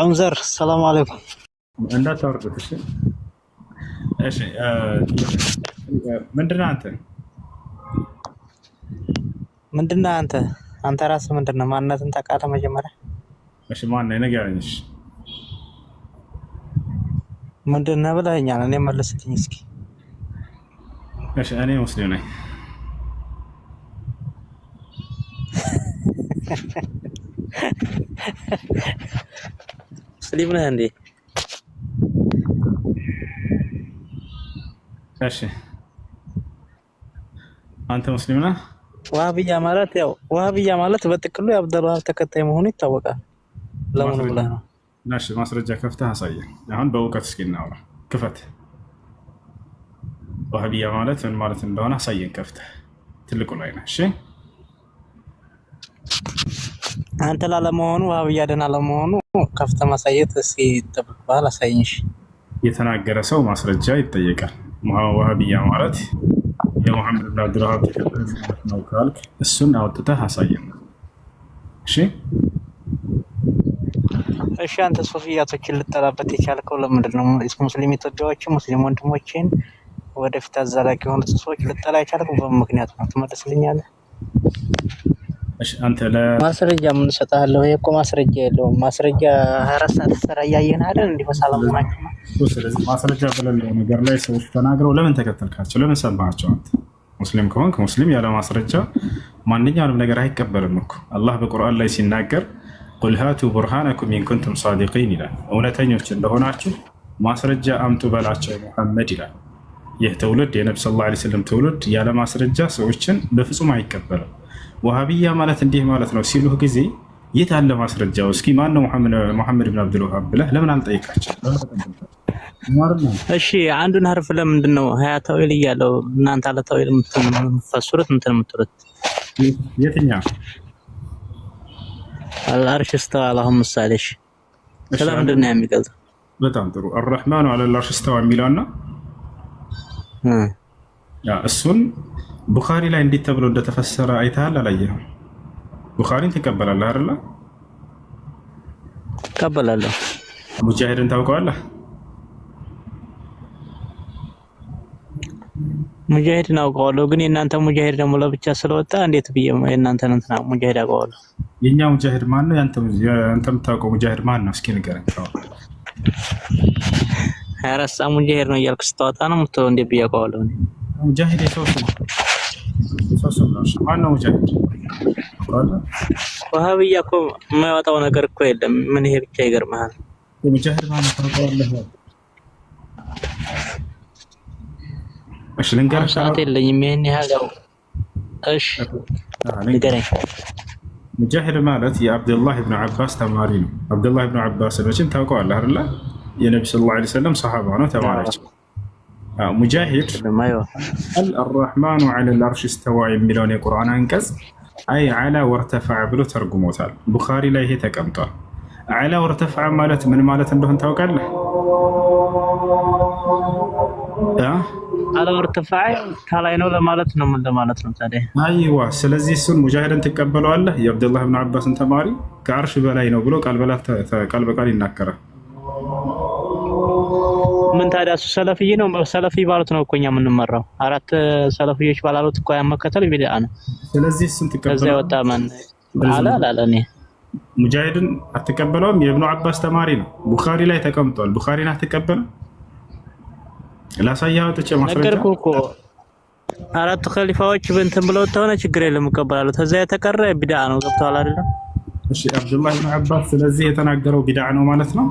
أنزر السلام عليكم. عندها تارجت ايش من درنا انت مندنا أنت راس مندنا ما الناس أنت كاتم مجمرة ايش ما لنا نقعدش مندنا بلا يعني أنا ما لست نسكي ايش انا مسلم مسلمنا عندي ايش انت مسلمنا وهابي جمالات بتكلوا يا عبد الله تكتم هوني توقع لا من بلا ماشي ማስረጃ ከፍተህ አሳየን አሁን በእውቀት እስኪ እናውራ ክፈት ወሃቢያ ማለት ምን ማለት እንደሆነ አሳየን ከፍተህ ትልቁ ላይ ነህ እሺ አንተ ላለመሆኑ ወሃቢያ ደና ለመሆኑ ከፍተህ ማሳየት እስኪ ተብባል አሳየንሽ የተናገረ ሰው ማስረጃ ይጠየቃል ወሃቢያ ማለት የሙሐመድ ኢብኑ አብዱልዋሃብ ተከታይ ነው ካልክ እሱን አውጥተህ አሳየን እሺ እሺ አንተ ሶፊያቶችን ልጠላበት የቻልከው ለምንድን ነው? ሙስሊም ኢትዮጵያዎችን ሙስሊም ወንድሞችን ወደፊት አዛላቂ የሆኑት ሰዎች ልጠላ የቻልከው በምክንያት ነው። ትመልስልኛለህ? እሺ አንተ ማስረጃ ምን ሰጣለሁ? ይሄ እኮ ማስረጃ የለውም። ማስረጃ 24 ሰዓት ተሰራ ያየን አይደል? እንዴ በሰላም ናችሁ? ስለዚህ ማስረጃ በሌለው ነገር ላይ ሰዎች ተናግረው ለምን ተከተልካቸው? ለምን ሰማሃቸው? አንተ ሙስሊም ከሆንክ ሙስሊም ያለ ማስረጃ ማንኛውንም ነገር አይቀበልም እኮ አላህ በቁርአን ላይ ሲናገር ቁል ሃቱ ቡርሃነኩም ኢን ኩንቱም ሳዲቂን ይላል። እውነተኞች እንደሆናችሁ ማስረጃ አምጡ በላቸው ሙሐመድ ይላል። ይህ ትውልድ የነብዩ ሰለላሁ ዐለይሂ ወሰለም ትውልድ ያለ ማስረጃ ሰዎችን በፍጹም አይቀበልም። ወሃቢያ ማለት እንዲህ ማለት ነው ሲሉህ ጊዜ የት አለ ማስረጃው? እስኪ ማን ነው ሙሐመድ ኢብኑ አብዱልዋሃብ ብለህ ለምን አልጠይቃቸው? እሺ አንዱን ሐርፍ ለምንድን ነው ሀያ ተዊል እያለው እናንተ አለ ተዊል የምትፈስሩት እንትን የምትሉት የትኛው العرش استوى اللهم صالح ሰላም እንደና የሚገልጸው በጣም ጥሩ الرحمن على العرش استوى የሚለውና ያ እሱን ቡኻሪ ላይ እንዴት ተብሎ እንደተፈሰረ አይተሃል አላየህም? ቡኻሪን ተቀበላለህ አይደል? ተቀበላለሁ። ሙጃሂድን ታውቀዋለህ? ሙጃሂድን አውቀዋለሁ፣ ግን የእናንተ ሙጃሂድ ደግሞ ለብቻ ስለወጣ እንዴት ብዬ የእናንተን እንትና ሙጃሂድ አውቀዋለሁ። የኛ ሙጃሂድ ማን ነው? ያንተ የምታውቀው ሙጃሂድ ማን ነው? እስኪ ንገረኝ። 24 ሰዓት ሙጃሂድ ነው እያልክ ስታወጣ ነው የምትለው። እንዴት ብዬ አውቀዋለሁ? ሙጃሂድ የሰው ስም ነው። ማን ነው ሙጃሂድ? ወሃቢያ እኮ የማያወጣው ነገር እኮ የለም። ምን ይሄ ብቻ ይገርምሃል። ሙጃሂድ ማን ነው ታውቀዋለህ? እሺ ልንገርህ፣ ሰዓት የለኝም ይሄን ያህል ያው። እሺ ንገረኝ። ሙጃሂድ ማለት የአብዱላህ ኢብኑ አባስ ተማሪ ነው። አብዱላህ ኢብኑ አባስ መቼም ታውቀዋለህ አይደል? የነብዩ ሰለላሁ ዐለይሂ ወሰለም ሰሃባ ነው፣ ተማሪያቸው። ሙጃሂድ አልረሕማኑ ዐለል ዐርሽ እስተዋ የሚለውን የቁርአን አንቀጽ አይ ዐላ ወርተፈዐ ብሎ ተርጉሞታል። ቡኻሪ ላይ ይሄ ተቀምጧል። ዐላ ወርተፈዐ ማለት ምን ማለት እንደሆነ ታውቃለህ? አላ ወርተፈዐ ከላይ ነው ለማለት ነው። ምን ለማለት ነው ታዲያ? አይዋ ስለዚህ እሱን ሙጃሂድን ትቀበለዋለህ? የአብዱላህ ኢብኑ አባስን ተማሪ ከአርሽ በላይ ነው ብሎ ቃል በቃል ይናገራል። ምን ታዲያ እሱ ሰለፊይ ነው? ሰለፊ ባሉት ነው እኮ እኛ የምንመራው። አራት ሰለፊዮች ባላሉት እኮ ያመከተል ቢድዓ ነው። ስለዚህ እሱን ትቀበለዋለህ? ከዛ ወጣ ማን አላላለኔ ሙጃሂድን አትቀበለውም? የኢብኑ አባስ ተማሪ ነው። ቡኻሪ ላይ ተቀምጧል። ቡኻሪን አትቀበለው? ላሳያው ተጨ ማስረጃ ነገርኩ እኮ አራት ኸሊፋዎች በእንትን ብለው ተሆነ ችግር የለም እቀበላለሁ። ከዛ የተቀረ ቢድዓ ነው። ገብቷል አይደል? እሺ አብዱላህ ኢብኑ አባስ ስለዚህ የተናገረው ቢድዓ ነው ማለት ነው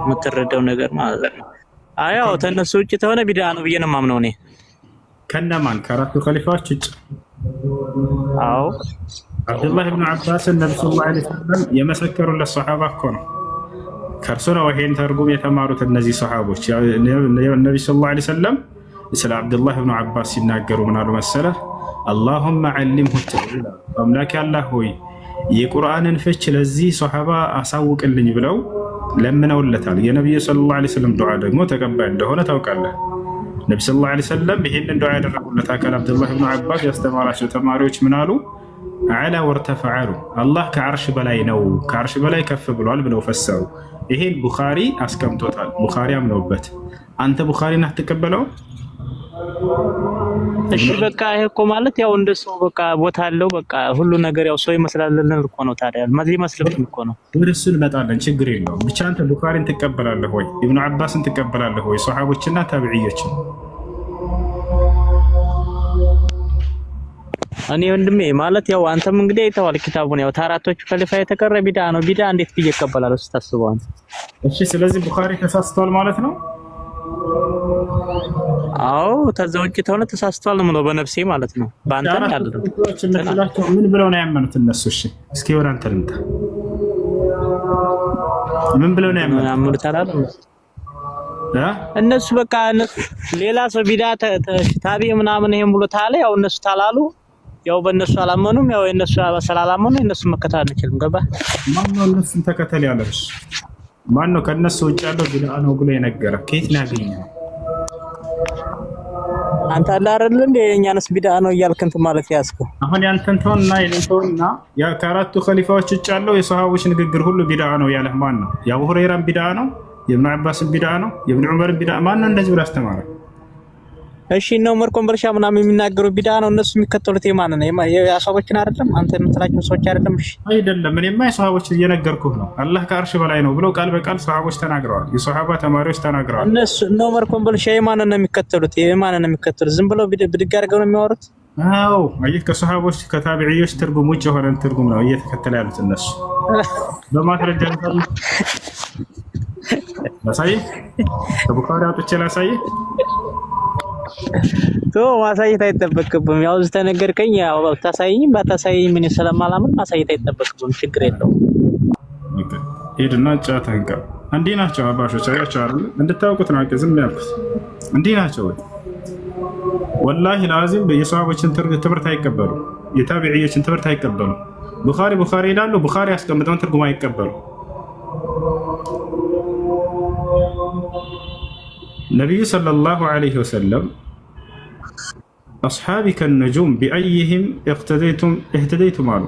የምትረዳው ነገር ማለት ነው። አያው ተነሱ ውጭ ተሆነ ቢድዓ ነው ብዬ ነው የማምነው እኔ። ከነማን? ከአራቱ ኸሊፋዎች ውጭ? አዎ አብዱላህ ኢብኑ አባስ ነብዩ ሰለላሁ ዐለይሂ ወሰለም የመሰከሩለት ሱሐባ እኮ ነው። ከእርሱ ነው ይሄን ተርጉም የተማሩት እነዚህ ሰሃቦች። ነብዩ ሰለላሁ ዐለይሂ ወሰለም ስለ አብዱላህ ኢብኑ አባስ ሲናገሩ ምን አሉ መሰለህ? አላሁመ ዐሊምሁ ተእዊላ፣ አምላክ አላህ ሆይ የቁርአንን ፍች ለዚህ ሰሃባ አሳውቅልኝ ብለው ለምነውለታል። የነብዩ ሰለላሁ ዐለይሂ ወሰለም ዱዓ ደግሞ ተቀባይ እንደሆነ ታውቃለህ። ነብዩ ሰለላሁ ዐለይሂ ወሰለም ይሄንን ዱዓ ያደረጉለት አካል አብዱላህ ኢብኑ አባስ ያስተማራቸው ተማሪዎች ምን አሉ? አላ ወርተፈዐሉ አላህ ከዓርሽ በላይ ነው፣ ከዓርሽ በላይ ከፍ ብሏል ብለው ፈሰሩ። ይሄን ቡኻሪ አስቀምጦታል። ቡኻሪ አምነውበት። አንተ ቡኻሪን አትቀበለው? እሺ በቃ ይሄ እኮ ማለት ያው እንደሰው በቃ ቦታ አለው በቃ ሁሉ ነገር ያው ሰው ይመስላል እኮ ነው። ታዲያ ማዚ መስለብን እኮ ነው። ወደ እሱ እንመጣለን፣ ችግር የለውም። ብቻ አንተ ቡኻሪን ትቀበላለህ ወይ? ኢብኑ አባስን ትቀበላለህ ወይ? ሷሐቦችና ታቢዒዮችን? እኔ ወንድሜ ማለት ያው አንተም እንግዲህ አይተዋል ኪታቡን። ያው ታራቶቹ ከሊፋ የተቀረ ቢድዓ ነው። ቢድዓ እንዴት ብዬ እቀበላለሁ ስታስበው አንተ? እሺ ስለዚህ ቡኻሪ ተሳስቷል ማለት ነው? አዎ ተዛ ውጭ ተሆነ ተሳስቷል ነው የምለው በነፍሴ ማለት ነው። በአንተ አይደለም። ምን ብለው ነው ያመኑት እነሱ? እሺ እስኪ ወደ አንተ ልምጣ። ምን ብለው ነው ያመኑት? እነሱ በቃ ሌላ ሰው ቢድዓ ታቢ ምናምን ይሄን ብሎ ታለ ያው እነሱ ታላሉ ያው በእነሱ አላመኑም። ያው የእነሱ ስላላመኑ የእነሱ መከተል አንችልም። ገባ? ማነው እነሱን ተከተል ያለሽ? ማነው ከእነሱ ውጭ ያለው ቢድዓ ነው ብሎ የነገረ? ከየት ነው ያገኘው? አንተ አለ አይደል እንዴ የኛንስ ቢድዓ ነው እያልክ እንትን ማለት ያስከው። አሁን ያንተን ተውና የኔተውና ያ ከአራቱ ኸሊፋዎች ውጭ ያለው የሰሃቦች ንግግር ሁሉ ቢድዓ ነው ያለህ ማን ነው? የአቡ ሁረይራን ቢድዓ ነው? የኢብኑ አባስን ቢድዓ ነው? የኢብኑ ዑመርን ቢድዓ ማን ነው እንደዚህ ብሎ አስተማረ? እሺ ነው ዑመር ኮምበርሻ ምናምን የሚናገሩ ቢድዓ ነው እነሱ የሚከተሉት የማን ነው? የሰሃቦችን አይደለም አንተ የምትላቸው ሰዎች አይደለም? እሺ አይደለም። እኔማ የሰሃቦችን እየነገርኩህ ነው። አላህ ከአርሽ በላይ ነው ብለው ቃል በቃል ሰሃቦች ተናግረዋል። የሰሃባ ተማሪዎች ተናግረዋል። እነሱ ነው ዑመር ኮምበርሻ የማን ነው የሚከተሉት? የማን ነው የሚከተሉት? ዝም ብለው ብድግ አድርገው ነው የሚያወሩት? አዎ አየህ፣ ከሰሃቦች ከታቢዒዎች ትርጉም ውጭ የሆነን ትርጉም ነው እየተከተለ ያሉት እነሱ። በማስረጃ ላሳይህ፣ ከቡኻሪ አውጥቼ ላሳይህ። ማሳየት አይጠበቅብም። ያው ዝተነገርከኝ ያው ታሳይኝ ባታሳይኝ ምን ስለማላምን ማሳየት አይጠበቅብም። ችግር የለውም። ኦኬ ሄድና ጫታንካ እንዲህ ናቸው አባሾች። አያቸው አይደል? እንድታውቁት ነው ዝም ያልኩት። እንዲህ ናቸው ወላሂ ላዚም። የሰሃቦችን ትምህርት አይቀበሉ፣ የታቢዒዎችን ትምህርት አይቀበሉ። ቡኻሪ ይላሉ። ቡኻሪ ያስቀምጠውን ትርጉም አይቀበሉ። ነቢዩ ሰለላሁ ዐለይሂ ወሰለም አስሓቢ ከነጁም ቢአይህም እህተደይቱም አሉ።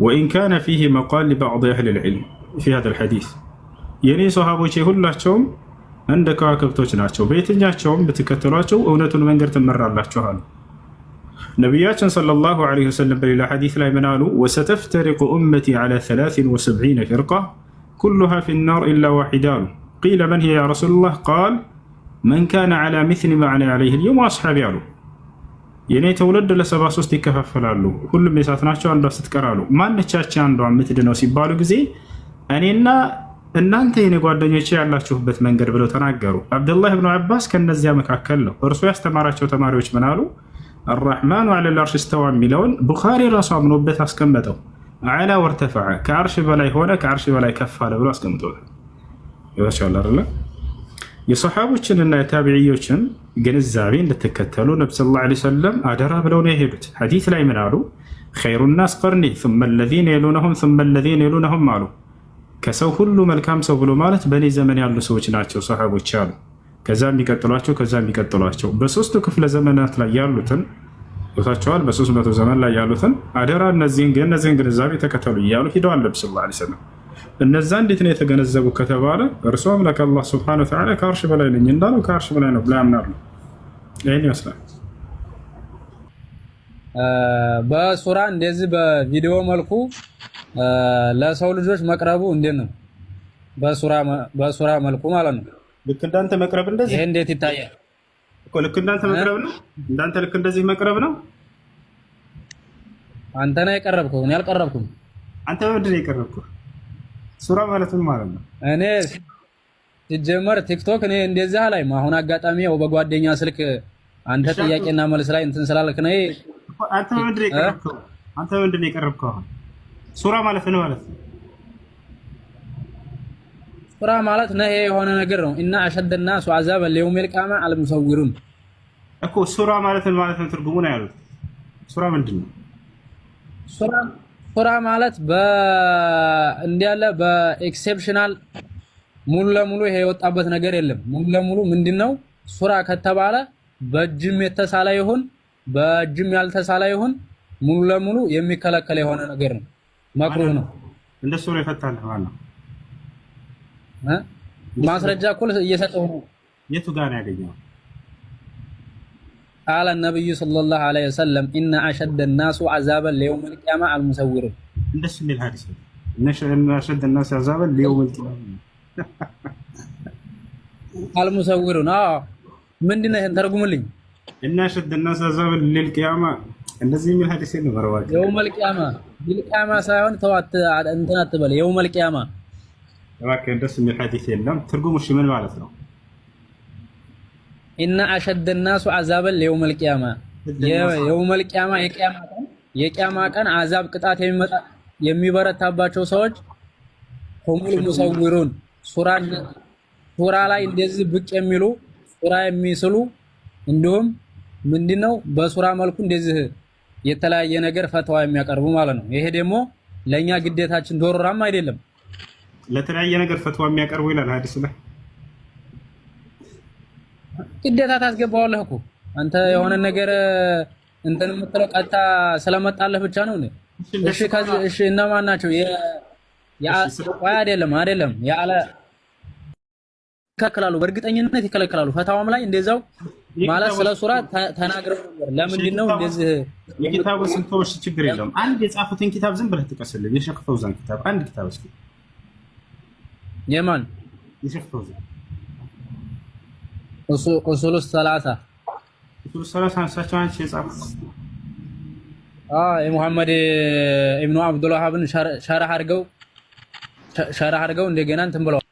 ወኢን ካነ ፊህ መቃል ሊባዕድ አህል ልዕልም ፊ ሃዛ ልሐዲስ የእኔ ሰሃቦቼ ሁላቸውም እንደ ከዋክብቶች ናቸው፣ በየትኛቸውም ብትከተሏቸው እውነቱን መንገድ ትመራላችኋል። ነቢያችን ሰለላሁ ዐለይሂ ወሰለም በሌላ ሐዲስ ላይ ምን አሉ? ወሰተፍተሪቁ ኡመቲ ዐላ 73 ፊርቃ ኩሉሃ ፊ ናር ኢላ ዋሒዳ አሉ። ቂለ መን ሂየ ያ ረሱለላህ ቃል መን ካነ ዐላ ሚስሊ ማ አነ ዐለይሂ ልየውም ወአስሓቢ አሉ። የእኔ ትውልድ ለ73 ይከፋፈላሉ፣ ሁሉም የሳት ናቸው፣ አንዷ ስትቀራሉ። ማነቻች አንዷ የምትድነው ሲባሉ ጊዜ እኔና እናንተ የኔ ጓደኞቼ ያላችሁበት መንገድ ብለው ተናገሩ። አብዱላህ ብኑ አባስ ከነዚያ መካከል ነው። እርሱ ያስተማራቸው ተማሪዎች ምን አሉ? አራሕማኑ ዐለል ዐርሽ እስተዋ የሚለውን ቡኻሪ ራሱ አምኖበት አስቀመጠው። ዐላ ወርተፈዐ ከዓርሽ በላይ ሆነ፣ ከዓርሽ በላይ ከፍ አለ ብሎ አስቀምጦታል። ይወቻል አይደለ? የሰሓቦችንና የታቢዒዮችን ግንዛቤ እንድትከተሉ ነቢ ሰለላሁ ዐለይሂ ወሰለም አደራ ብለው ነው የሄዱት። ሐዲስ ላይ ምን አሉ? ኸይሩ ናስ ቀርኒ ሱመ ለዚነ የሉነሁም ሱመ ለዚነ የሉነሁም አሉ። ከሰው ሁሉ መልካም ሰው ብሎ ማለት በእኔ ዘመን ያሉ ሰዎች ናቸው ሰሓቦች አሉ። ከዛ የሚቀጥሏቸው ከዛ የሚቀጥሏቸው በሶስቱ ክፍለ ዘመናት ላይ ያሉትን ቦታቸዋል። በ300 ዘመን ላይ ያሉትን አደራ እነዚህን ግንዛቤ ተከተሉ እያሉ ሂደዋል ነቢ ሰለላሁ ዐለይሂ ወሰለም። እነዛ እንዴት ነው የተገነዘቡ ከተባለ እርሱ አምላክ አላህ ሱብሓነሁ ወተዓላ ከዓርሽ በላይ ነኝ እንዳለው ከዓርሽ በላይ ነው ብላ ያምናሉ። ይህን ይመስላል። በሱራ እንደዚህ በቪዲዮ መልኩ ለሰው ልጆች መቅረቡ እንዴት ነው? በሱራ መልኩ ማለት ነው። ልክ እንዳንተ መቅረብ እንደዚህ። ይሄ እንዴት ይታያል እኮ? ልክ እንዳንተ መቅረብ ነው። እንዳንተ ልክ እንደዚህ መቅረብ ነው። አንተ ነህ የቀረብከው፣ እኔ አልቀረብኩም። አንተ ምንድን ነው የቀረብከው? ሱራ ማለት ምን ማለት ነው? እኔ ሲጀመር ቲክቶክ እኔ እንደዚህ አላይም። አሁን አጋጣሚ ያው በጓደኛ ስልክ አንተ ጥያቄና መልስ ላይ እንትን ስላልክ ነው። አንተ ምንድን ነው የቀረብከው? አንተ ምንድን ነው የቀረብከው? አሁን ሱራ ማለት ምን ማለት ነው? ሱራ ማለት ነው የሆነ ነገር ነው። እና አሸደና ሱዓዛበ ለየውሚል ቂያማ አልሙሰዊሩን እኮ ሱራ ማለት ምን ማለት ነው? ትርጉሙ ነው ያሉት። ሱራ ምንድን ነው? ሱራ ማለት እንዲያለ በኤክሴፕሽናል ሙሉ ለሙሉ ይሄ የወጣበት ነገር የለም። ሙሉ ለሙሉ ምንድነው ሱራ ከተባለ በእጅም የተሳለ ይሁን በእጅም ያልተሳለ ይሁን ሙሉ ለሙሉ የሚከለከል የሆነ ነገር ነው፣ መክሩህ ነው። እንደሱ ነው የፈታልህ ማለት ነው። ማስረጃ እኮ እየሰጠው ነው። የቱ ጋር ነው ያገኘው? ቃለ ነብዩ ሰለላሁ ዐለይሂ ወሰለም ኢነ አሸደ الناس عذابا ليوم القيامه المصور እንደሱ የሚል ሐዲስ ነው። እነ አሸደ الناس عذابا ليوم القيامه المصور ምንድነው? ይሄን ተርጉምልኝ። እነ አሸደ الناس عذابا للقيامه እንደዚህ የሚል ሐዲስ ነው። በረዋቂ يوم القيامه بالقيامه ሳይሆን ተዋት እንትን አትበል። يوم القيامه እባክህ እንደሱ የሚል ሐዲስ የለም። ትርጉሙ እሺ ምን ማለት ነው? ኢነ አሸደ الناس عذابا ليوم القيامه يوم القيامه የቂያማ ቀን አዛብ ቅጣት የሚበረታባቸው ሰዎች ሁሙል ሙሰውሩን ሱራ ላይ እንደዚህ ብቅ የሚሉ ሱራ የሚስሉ እንዲሁም ምንድነው በሱራ መልኩ እንደዚህ የተለያየ ነገር ፈተዋ የሚያቀርቡ ማለት ነው። ይሄ ደግሞ ለኛ ግዴታችን ዶሮራም አይደለም። ለተለያየ ነገር ፈትዋ የሚያቀርቡ ይላል ሐዲስ ላይ። ግዴታ ታስገባዋለህ እኮ አንተ የሆነ ነገር እንትን የምትለው ቀጥታ ስለመጣለህ ብቻ ነው እንዴ? እሺ ከዚህ እሺ እነማን ናቸው? አይደለም ያለ ይከለክላሉ፣ በእርግጠኝነት ይከለክላሉ። ፈታዋም ላይ እንደዛው ማለት ስለ ሱራ ተናግረው ነበር። ለምንድን ነው እንደዚህ? የኪታቡ ስንቶች ችግር የለውም። አንድ የጻፉትን ኪታብ ዝም ብለህ ጥቀስልኝ። የሼክ ፈውዛን ኪታብ አንድ ኪታብ እስኪ። የማን? የሼክ ፈውዛን ኡሱሉ ሰላሳ አንሳቸው አንቺ የጻፉት የሙሐመድ ኢብኑ አብዱል ወሃብን ሸርህ አድርገው እንደገና እንትን ብለዋል።